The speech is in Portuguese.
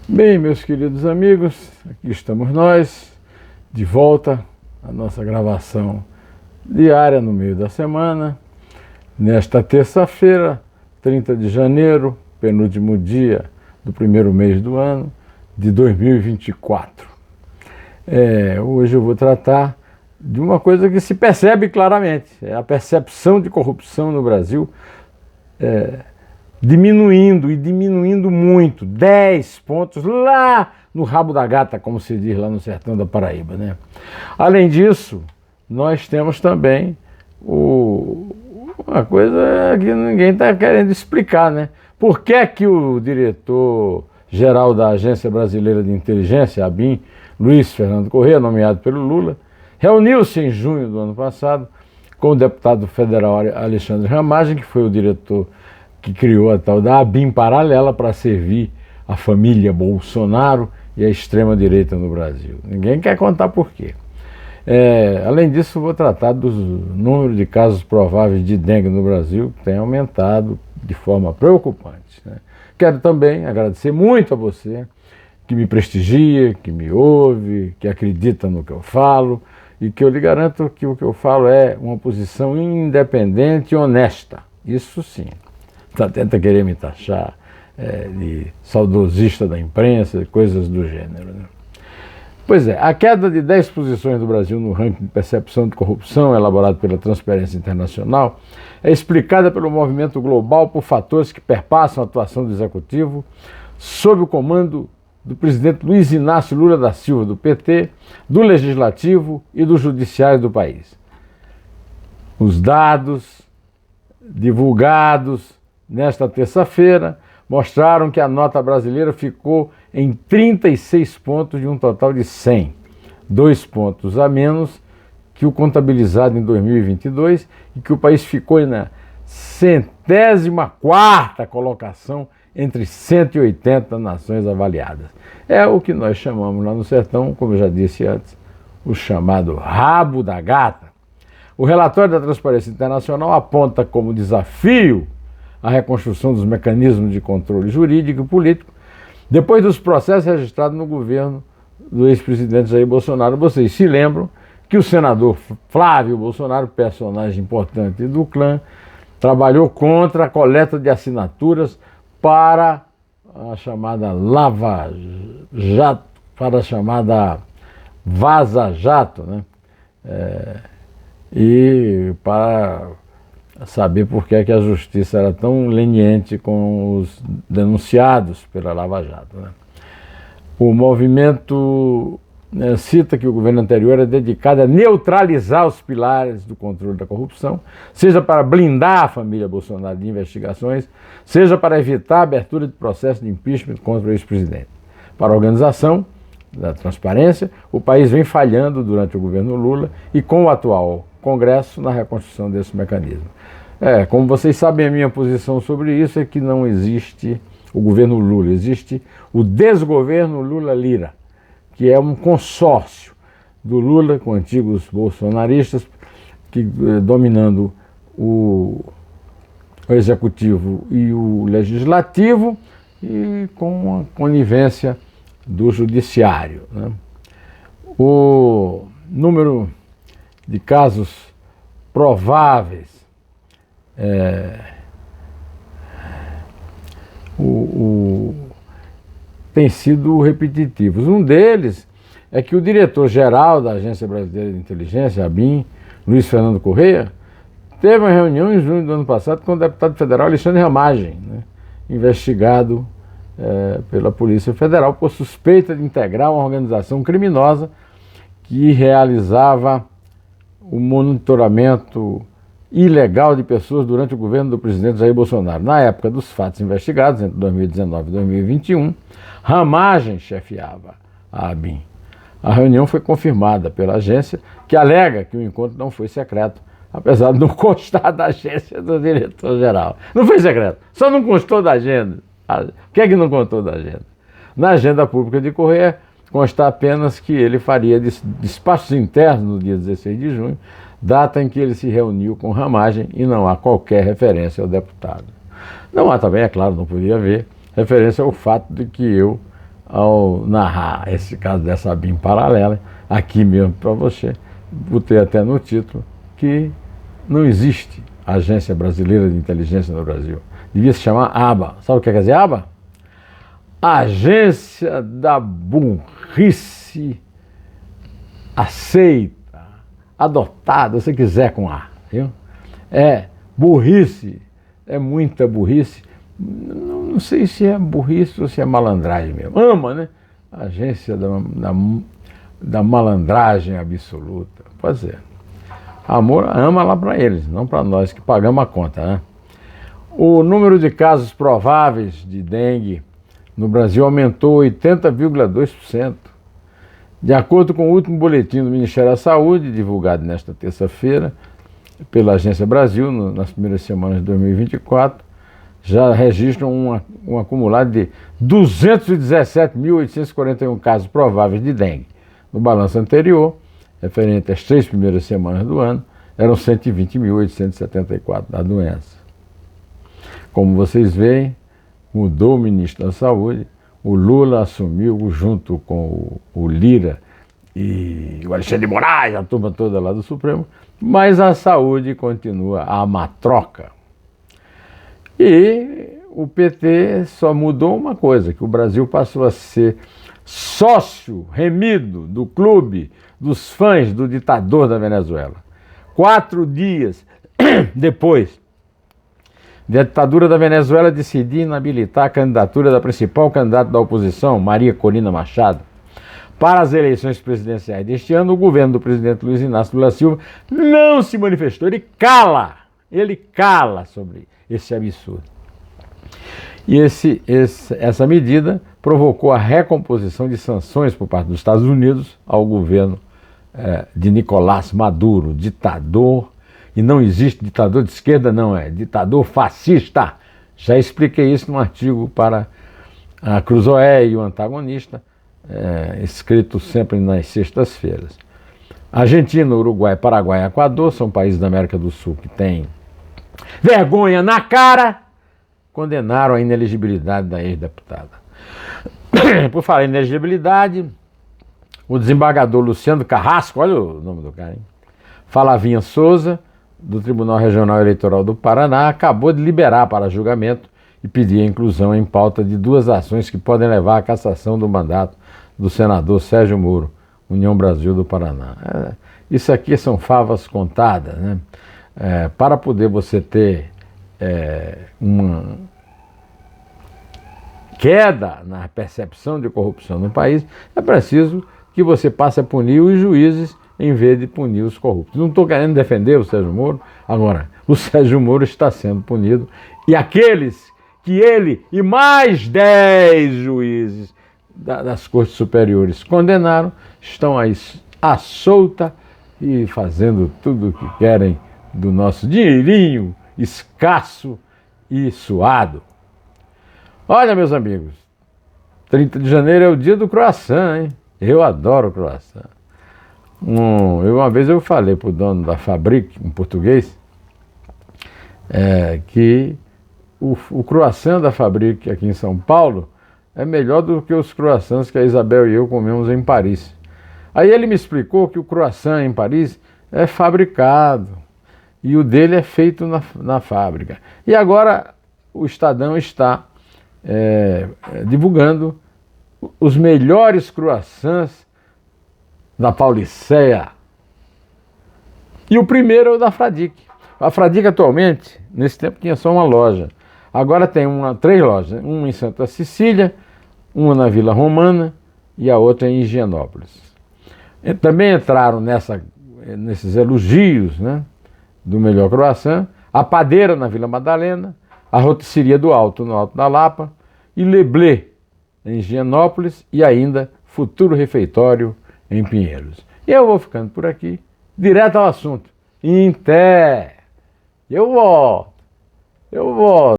Bem, meus queridos amigos, aqui estamos nós, de volta à nossa gravação diária no meio da semana, nesta terça-feira, 30 de janeiro, penúltimo dia do primeiro mês do ano de 2024. Hoje eu vou tratar de uma coisa que se percebe claramente, é a percepção de corrupção no Brasil, diminuindo muito, 10 pontos lá no rabo da gata, como se diz lá no sertão da Paraíba, né? Além disso, nós temos também uma coisa que ninguém está querendo explicar, né? Por que que o diretor-geral da Agência Brasileira de Inteligência, ABIN, Luiz Fernando Corrêa, nomeado pelo Lula, reuniu-se em junho do ano passado com o deputado federal Alexandre Ramagem, que foi o diretor que criou a tal da ABIN paralela para servir a família Bolsonaro e a extrema-direita no Brasil. Ninguém quer contar por quê. Além disso, vou tratar do número de casos prováveis de dengue no Brasil, que tem aumentado de forma preocupante, né? Quero também agradecer muito a você que me prestigia, que me ouve, que acredita no que eu falo e que eu lhe garanto que o que eu falo é uma posição independente e honesta. Isso sim. Tenta querer me taxar de saudosista da imprensa, coisas do gênero, né? Pois é, a queda de 10 posições do Brasil no ranking de percepção de corrupção elaborado pela Transparência Internacional é explicada pelo movimento global por fatores que perpassam a atuação do Executivo sob o comando do presidente Luiz Inácio Lula da Silva, do PT, do Legislativo e do Judiciário do país. Os dados divulgados nesta terça-feira mostraram que a nota brasileira ficou em 36 pontos de um total de 100, 2 pontos a menos que o contabilizado em 2022 e que o país ficou na 104ª colocação entre 180 nações avaliadas. É o que nós chamamos lá no sertão, como eu já disse antes, o chamado rabo da gata. O relatório da Transparência Internacional aponta como desafio a reconstrução dos mecanismos de controle jurídico e político depois dos processos registrados no governo do ex-presidente Jair Bolsonaro. Vocês se lembram que o senador Flávio Bolsonaro, personagem importante do clã, trabalhou contra a coleta de assinaturas para a chamada Lava Jato, para a chamada Vaza Jato, né? E para saber por que a justiça era tão leniente com os denunciados pela Lava Jato, né? O movimento cita que o governo anterior é dedicado a neutralizar os pilares do controle da corrupção, seja para blindar a família Bolsonaro de investigações, seja para evitar a abertura de processo de impeachment contra o ex-presidente. Para a organização da transparência, o país vem falhando durante o governo Lula e com o atual Congresso na reconstrução desse mecanismo. Como vocês sabem, a minha posição sobre isso é que não existe o governo Lula, existe o desgoverno Lula-Lira, que é um consórcio do Lula com antigos bolsonaristas, dominando o executivo e o legislativo e com a conivência do judiciário, né? O número de casos prováveis tem sido repetitivos. Um deles é que o diretor-geral da Agência Brasileira de Inteligência, ABIN, Luiz Fernando Corrêa, teve uma reunião em junho do ano passado com o deputado federal Alexandre Ramagem, né, investigado pela Polícia Federal por suspeita de integrar uma organização criminosa que realizava o monitoramento ilegal de pessoas durante o governo do presidente Jair Bolsonaro. Na época dos fatos investigados, entre 2019 e 2021, Ramagem chefiava a ABIN. A reunião foi confirmada pela agência, que alega que o encontro não foi secreto, apesar de não constar da agência do diretor-geral. Não foi secreto, só não constou da agenda. O que é que não contou da agenda? Na agenda pública de Corrêa, consta apenas que ele faria despachos internos no dia 16 de junho, data em que ele se reuniu com Ramagem, e não há qualquer referência ao deputado. Não há também, é claro, não podia haver referência ao fato de que eu ao narrar esse caso dessa ABIN paralela, aqui mesmo para você, botei até no título, que não existe Agência Brasileira de Inteligência no Brasil. Devia se chamar ABA. Sabe o que quer dizer ABA? Agência da Burrice Aceita, Adotada, se quiser com A, viu? É burrice, é muita burrice. Não sei se é burrice ou se é malandragem mesmo. AMA, né? Agência da malandragem absoluta. Pode ser. Amor, ama lá para eles, não para nós que pagamos a conta, né? O número de casos prováveis de dengue no Brasil aumentou 80,2%. De acordo com o último boletim do Ministério da Saúde, divulgado nesta terça-feira pela Agência Brasil, nas primeiras semanas de 2024, já registram um acumulado de 217.841 casos prováveis de dengue. No balanço anterior, referente às 3 primeiras semanas do ano, eram 120.874 da doença. Como vocês veem, mudou o ministro da Saúde, o Lula assumiu junto com o Lira e o Alexandre de Moraes, a turma toda lá do Supremo, mas a saúde continua a matroca. E o PT só mudou uma coisa, que o Brasil passou a ser sócio remido do clube dos fãs do ditador da Venezuela. 4 dias depois da ditadura da Venezuela decidir inabilitar a candidatura da principal candidata da oposição, Maria Corina Machado, para as eleições presidenciais deste ano, o governo do presidente Luiz Inácio Lula da Silva não se manifestou, ele cala sobre esse absurdo. E essa medida provocou a recomposição de sanções por parte dos Estados Unidos ao governo de Nicolás Maduro, ditador, e não existe ditador de esquerda, não, é ditador fascista. Já expliquei isso num artigo para a Cruzoé e o Antagonista, escrito sempre nas sextas-feiras. Argentina, Uruguai, Paraguai e Equador são países da América do Sul que têm vergonha na cara, condenaram a inelegibilidade da ex-deputada. Por falar em inelegibilidade, o desembargador Luciano Carrasco, olha o nome do cara, hein? Flavinha Souza, do Tribunal Regional Eleitoral do Paraná, acabou de liberar para julgamento e pedir a inclusão em pauta de 2 ações que podem levar à cassação do mandato do senador Sérgio Moro, União Brasil do Paraná. Isso aqui são favas contadas, né? Para poder você ter uma queda na percepção de corrupção no país, é preciso que você passe a punir os juízes em vez de punir os corruptos. Não estou querendo defender o Sérgio Moro, agora, o Sérgio Moro está sendo punido e aqueles que ele e mais 10 juízes das cortes superiores condenaram estão aí à solta e fazendo tudo o que querem do nosso dinheirinho escasso e suado. Olha, meus amigos, 30 de janeiro é o dia do croissant, hein? Eu adoro croissant. Uma vez eu falei para o dono da Fabric, um português, que o croissant da Fabric aqui em São Paulo é melhor do que os croissants que a Isabel e eu comemos em Paris. Aí ele me explicou que o croissant em Paris é fabricado e o dele é feito na fábrica. E agora o Estadão está divulgando os melhores croissants da Pauliceia. E o primeiro é o da Fradique. A Fradique atualmente, nesse tempo, tinha só uma loja. Agora tem 3 lojas, uma em Santa Cecília, uma na Vila Romana e a outra em Higienópolis. Também entraram nesses elogios, né, do melhor croissant, a Padeira na Vila Madalena, a Rotisseria do Alto, no Alto da Lapa, e Leblé, em Higienópolis, e ainda Futuro Refeitório, em Pinheiros. E eu vou ficando por aqui, direto ao assunto. Eu volto.